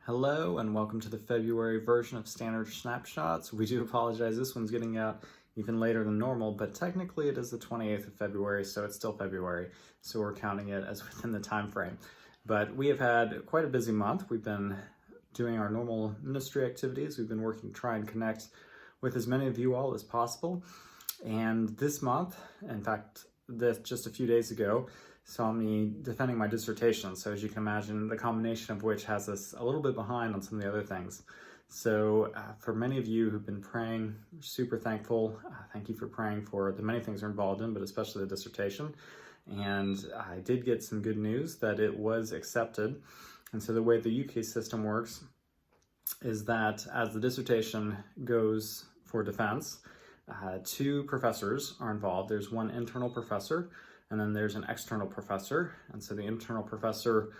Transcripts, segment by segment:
Hello and welcome to the February version of Stannard Snapshots. We do apologize, this one's getting out even later than normal, but technically it is the 28th of February, so it's still February, so we're counting it as within the time frame. But we have had quite a busy month. We've been doing our normal ministry activities. We've been working to try and connect with as many of you all as possible. And this month, in fact, just a few days ago, saw me defending my dissertation. So as you can imagine, the combination of which has us a little bit behind on some of the other things. So for many of you who've been praying, super thankful. Thank you for praying for the many things we're involved in, but especially the dissertation. And I did get some good news that it was accepted. And so the way the UK system works is that as the dissertation goes for defense, two professors are involved. There's one internal professor, and then there's an external professor. And so the internal professor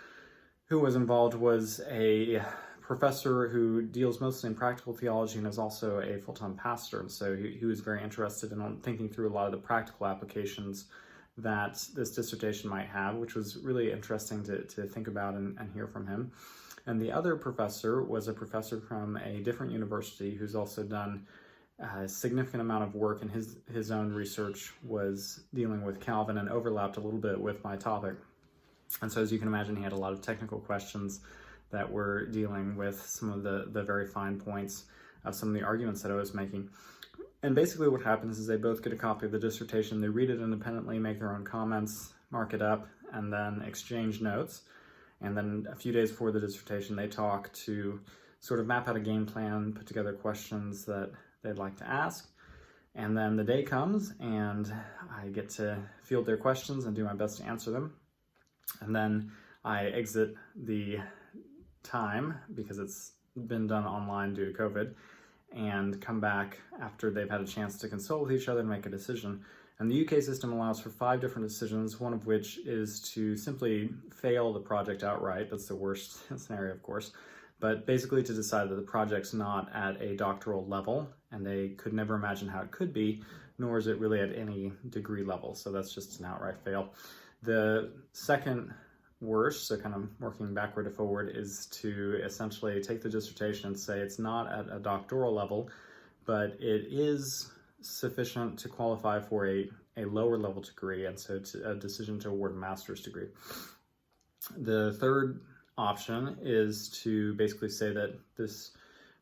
who was involved was a professor who deals mostly in practical theology and is also a full-time pastor. And so he was very interested in thinking through a lot of the practical applications that this dissertation might have, which was really interesting to think about and hear from him. And the other professor was a professor from a different university who's also done a significant amount of work, and his own research was dealing with Calvin and overlapped a little bit with my topic. And so as you can imagine, he had a lot of technical questions that were dealing with some of the very fine points of some of the arguments that I was making. And basically what happens is they both get a copy of the dissertation, they read it independently, make their own comments, mark it up, and then exchange notes. And then a few days before the dissertation, they talk to sort of map out a game plan, put together questions that they'd like to ask. And then the day comes and I get to field their questions and do my best to answer them. And then I exit the time because it's been done online due to COVID, and come back after they've had a chance to consult with each other and make a decision. And the UK system allows for 5 different decisions, one of which is to simply fail the project outright. That's the worst scenario, of course. But basically to decide that the project's not at a doctoral level, and they could never imagine how it could be, nor is it really at any degree level. So that's just an outright fail. The second worst, so kind of working backward to forward, is to essentially take the dissertation and say it's not at a doctoral level, but it is sufficient to qualify for a lower level degree, and so it's a decision to award a master's degree. The third option is to basically say that this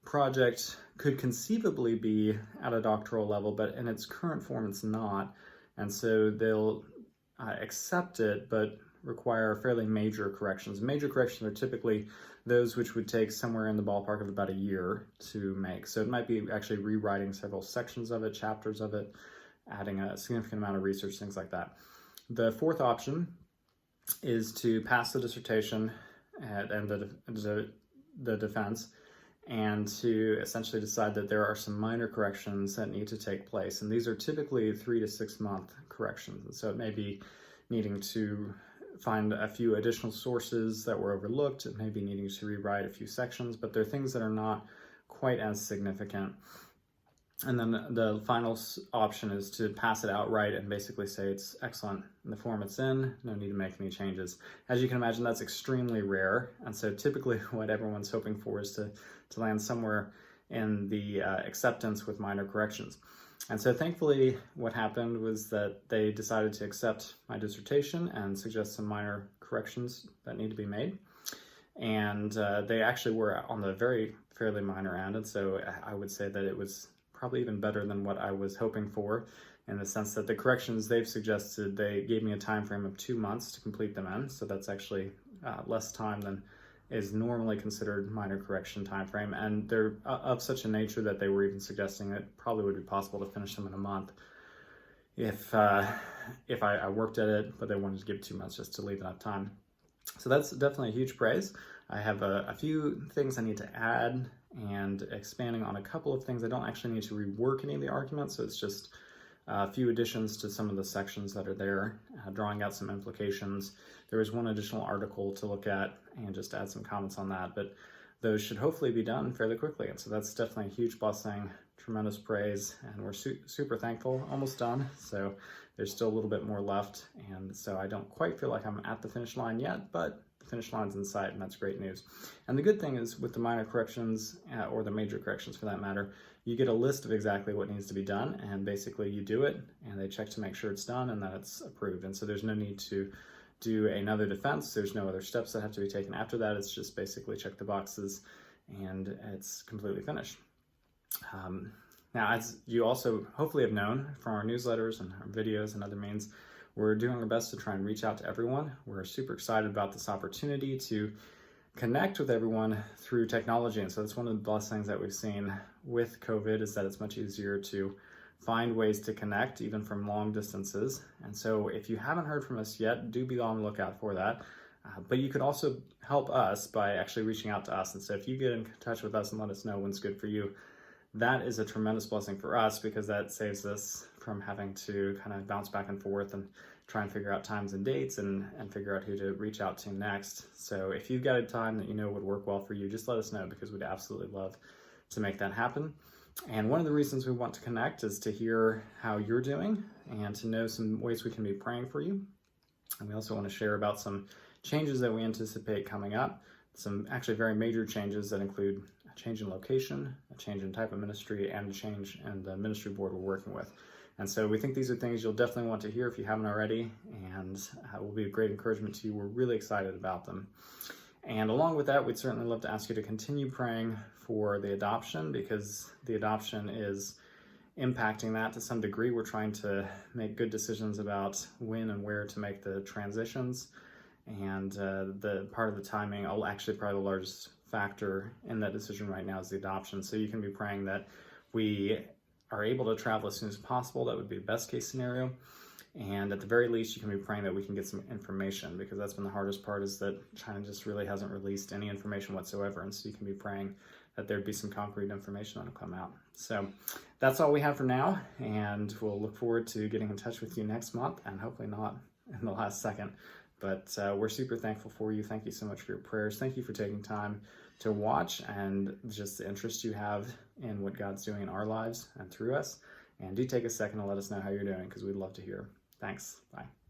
project could conceivably be at a doctoral level, but in its current form it's not, and so they'll accept it, but require fairly major corrections. Major corrections are typically those which would take somewhere in the ballpark of about a year to make. So it might be actually rewriting several sections of it, chapters of it, adding a significant amount of research, things like that. The fourth option is to pass the dissertation and the defense, and to essentially decide that there are some minor corrections that need to take place. And these are typically 3 to 6 month corrections. And so it may be needing to find a few additional sources that were overlooked. It may be needing to rewrite a few sections, but they're things that are not quite as significant. And then the final option is to pass it outright and basically say it's excellent in the form it's in, no need to make any changes. As you can imagine, that's extremely rare. And so typically what everyone's hoping for is to land somewhere in the acceptance with minor corrections. And so thankfully what happened was that they decided to accept my dissertation and suggest some minor corrections that need to be made. And they actually were on the fairly minor end. And so I would say that it was probably even better than what I was hoping for, in the sense that the corrections they've suggested, they gave me a time frame of 2 months to complete them in. So that's actually less time than is normally considered minor correction time frame, and they're of such a nature that they were even suggesting it probably would be possible to finish them in a month if I worked at it, but they wanted to give 2 months just to leave enough time. So that's definitely a huge praise. I have a few things I need to add, and expanding on a couple of things. I don't actually need to rework any of the arguments, so it's just a few additions to some of the sections that are there, drawing out some implications. There was one additional article to look at and just add some comments on that, but those should hopefully be done fairly quickly. And so that's definitely a huge blessing, tremendous praise, and we're super thankful, almost done. So there's still a little bit more left. And so I don't quite feel like I'm at the finish line yet, but the finish line's in sight, and that's great news. And the good thing is with the minor corrections, or the major corrections for that matter, you get a list of exactly what needs to be done, and basically you do it, and they check to make sure it's done and that it's approved. And so there's no need to do another defense. There's no other steps that have to be taken after that. It's just basically check the boxes, and it's completely finished. Now, as you also hopefully have known from our newsletters and our videos and other means, we're doing our best to try and reach out to everyone. We're super excited about this opportunity to connect with everyone through technology. And so that's one of the blessings that we've seen with COVID, is that it's much easier to find ways to connect even from long distances. And so if you haven't heard from us yet, do be on the lookout for that. But you could also help us by actually reaching out to us. And so if you get in touch with us and let us know when's good for you, that is a tremendous blessing for us, because that saves us from having to kind of bounce back and forth and try and figure out times and dates and figure out who to reach out to next. So if you've got a time that you know would work well for you, just let us know, because we'd absolutely love to make that happen. And one of the reasons we want to connect is to hear how you're doing and to know some ways we can be praying for you. And we also want to share about some changes that we anticipate coming up, some actually very major changes that include a change in location, a change in type of ministry, and a change in the ministry board we're working with. And so we think these are things you'll definitely want to hear if you haven't already, and will be a great encouragement to you. We're really excited about them. And along with that, we'd certainly love to ask you to continue praying for the adoption, because the adoption is impacting that to some degree. We're trying to make good decisions about when and where to make the transitions. And the part of the timing, actually probably the largest factor in that decision right now is the adoption. So you can be praying that we are able to travel as soon as possible. That would be the best case scenario. And at the very least, you can be praying that we can get some information, because that's been the hardest part, is that China just really hasn't released any information whatsoever. And so you can be praying that there'd be some concrete information that'll come out. So that's all we have for now. And we'll look forward to getting in touch with you next month, and hopefully not in the last second. But we're super thankful for you. Thank you so much for your prayers. Thank you for taking time to watch, and just the interest you have in what God's doing in our lives and through us. And do take a second to let us know how you're doing, because we'd love to hear. Thanks. Bye.